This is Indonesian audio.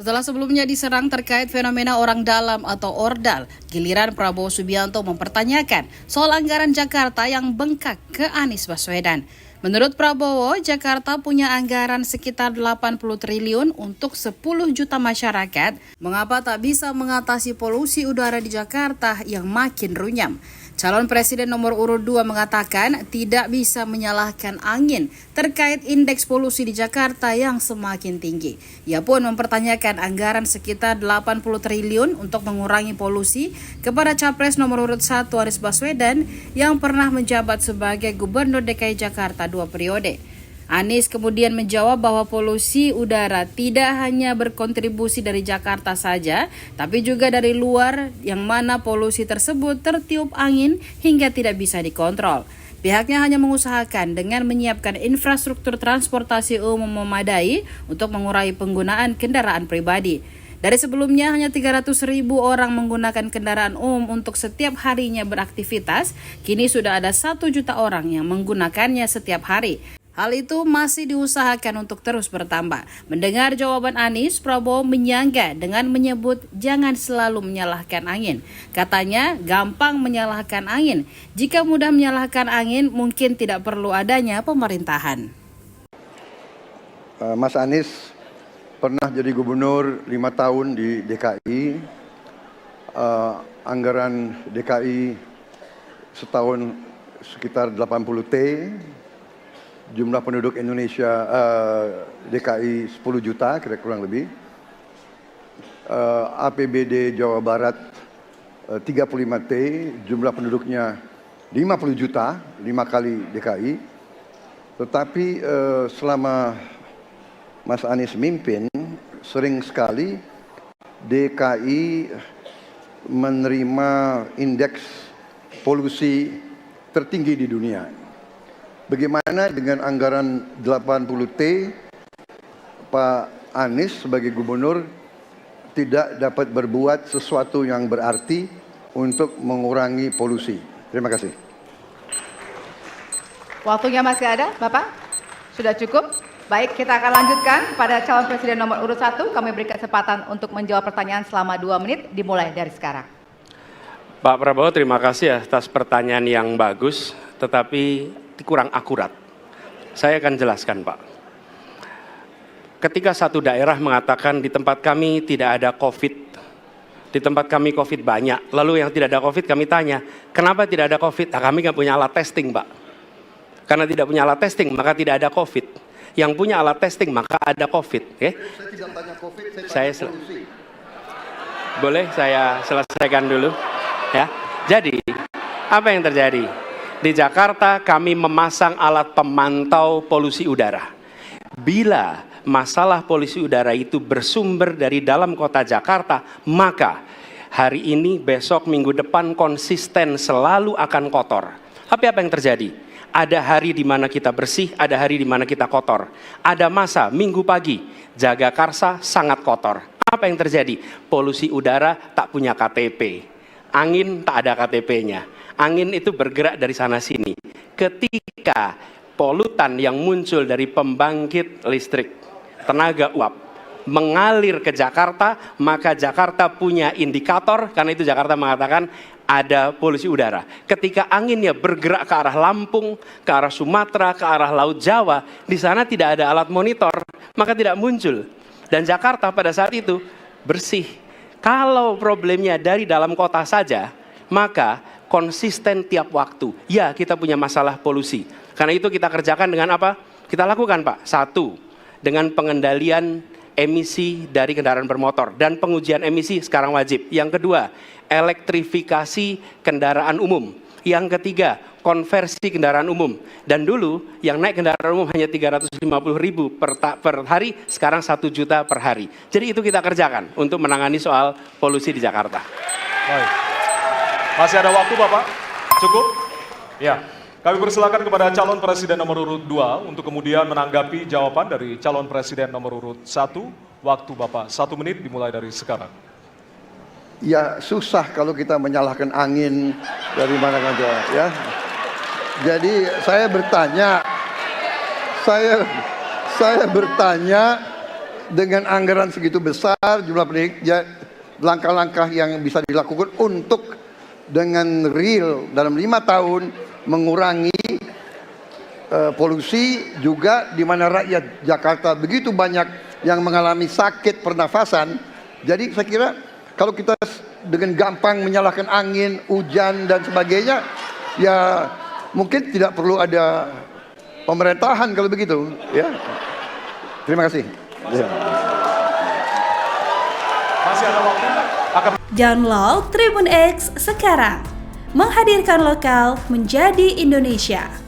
Setelah sebelumnya diserang terkait fenomena orang dalam atau ordal, giliran Prabowo Subianto mempertanyakan soal anggaran Jakarta yang bengkak ke Anies Baswedan. Menurut Prabowo, Jakarta punya anggaran sekitar 80 triliun untuk 10 juta masyarakat. Mengapa tak bisa mengatasi polusi udara di Jakarta yang makin runyam? Calon Presiden nomor urut 2 mengatakan tidak bisa menyalahkan angin terkait indeks polusi di Jakarta yang semakin tinggi. Ia pun mempertanyakan anggaran sekitar 80 triliun untuk mengurangi polusi kepada Capres nomor urut 1 Anies Baswedan yang pernah menjabat sebagai Gubernur DKI Jakarta 2 periode. Anies kemudian menjawab bahwa polusi udara tidak hanya berkontribusi dari Jakarta saja, tapi juga dari luar yang mana polusi tersebut tertiup angin hingga tidak bisa dikontrol. Pihaknya hanya mengusahakan dengan menyiapkan infrastruktur transportasi umum memadai untuk mengurangi penggunaan kendaraan pribadi. Dari sebelumnya hanya 300.000 orang menggunakan kendaraan umum untuk setiap harinya beraktivitas, kini sudah ada 1 juta orang yang menggunakannya setiap hari. Hal itu masih diusahakan untuk terus bertambah. Mendengar jawaban Anies, Prabowo menyangga dengan menyebut jangan selalu menyalahkan angin. Katanya gampang menyalahkan angin. Jika mudah menyalahkan angin, mungkin tidak perlu adanya pemerintahan. Mas Anies pernah jadi gubernur 5 tahun di DKI. Anggaran DKI setahun sekitar 80 T. Jumlah penduduk Indonesia DKI 10 juta kira kurang lebih. APBD Jawa Barat 35 T, jumlah penduduknya 50 juta, 5 kali DKI. Tetapi selama Mas Anies mimpin, sering sekali DKI menerima indeks polusi tertinggi di dunia. Bagaimana dengan anggaran 80 T, Pak Anies sebagai gubernur tidak dapat berbuat sesuatu yang berarti untuk mengurangi polusi? Terima kasih. Waktunya masih ada, Bapak? Sudah cukup? Baik, kita akan lanjutkan pada calon presiden nomor urut 1. Kami beri kesempatan untuk menjawab pertanyaan selama 2 menit, dimulai dari sekarang. Pak Prabowo, terima kasih atas pertanyaan yang bagus, tetapi kurang akurat. Saya akan jelaskan, Pak. Ketika satu daerah mengatakan di tempat kami tidak ada COVID, di tempat kami COVID banyak, lalu yang tidak ada COVID kami tanya, kenapa tidak ada COVID? Nah, kami nggak punya alat testing, Pak. Karena tidak punya alat testing, maka tidak ada COVID. Yang punya alat testing, maka ada COVID. Okay? Saya tidak tanya COVID, saya tanya polusi. Boleh saya selesaikan dulu? Ya. Jadi, apa yang terjadi? Di Jakarta kami memasang alat pemantau polusi udara. Bila masalah polusi udara itu bersumber dari dalam kota Jakarta, maka hari ini, besok, minggu depan konsisten selalu akan kotor. Tapi apa yang terjadi? Ada hari di mana kita bersih, ada hari di mana kita kotor. Ada masa minggu pagi, Jagakarsa sangat kotor. Apa yang terjadi? Polusi udara tak punya KTP. Angin tak ada KTP-nya. Angin itu bergerak dari sana-sini. Ketika polutan yang muncul dari pembangkit listrik, tenaga uap, mengalir ke Jakarta, maka Jakarta punya indikator, karena itu Jakarta mengatakan ada polusi udara. Ketika anginnya bergerak ke arah Lampung, ke arah Sumatera, ke arah Laut Jawa, di sana tidak ada alat monitor, maka tidak muncul. Dan Jakarta pada saat itu bersih. Kalau problemnya dari dalam kota saja, maka konsisten tiap waktu. Ya, kita punya masalah polusi. Karena itu kita kerjakan dengan apa? Kita lakukan, Pak. 1, dengan pengendalian emisi dari kendaraan bermotor. Dan pengujian emisi sekarang wajib. Yang kedua, elektrifikasi kendaraan umum. Yang ketiga, konversi kendaraan umum. Dan dulu yang naik kendaraan umum hanya 350.000 per hari, sekarang 1 juta per hari. Jadi itu kita kerjakan untuk menangani soal polusi di Jakarta. Baik. Masih ada waktu, Bapak? Cukup? Ya. Kami persilakan kepada calon presiden nomor urut 2 untuk kemudian menanggapi jawaban dari calon presiden nomor urut 1. Waktu Bapak 1 menit dimulai dari sekarang. Ya, susah kalau kita menyalahkan angin dari mana saja, ya. Jadi saya bertanya dengan anggaran segitu besar jumlah pendidik, ya, langkah-langkah yang bisa dilakukan untuk dengan real dalam 5 tahun mengurangi polusi, juga di mana rakyat Jakarta begitu banyak yang mengalami sakit pernafasan. Jadi saya kira kalau kita dengan gampang menyalahkan angin, hujan dan sebagainya, ya mungkin tidak perlu ada pemerintahan kalau begitu, ya. Terima kasih. Ya. Masih ada waktu. Download Tribun X sekarang. Menghadirkan lokal menjadi Indonesia.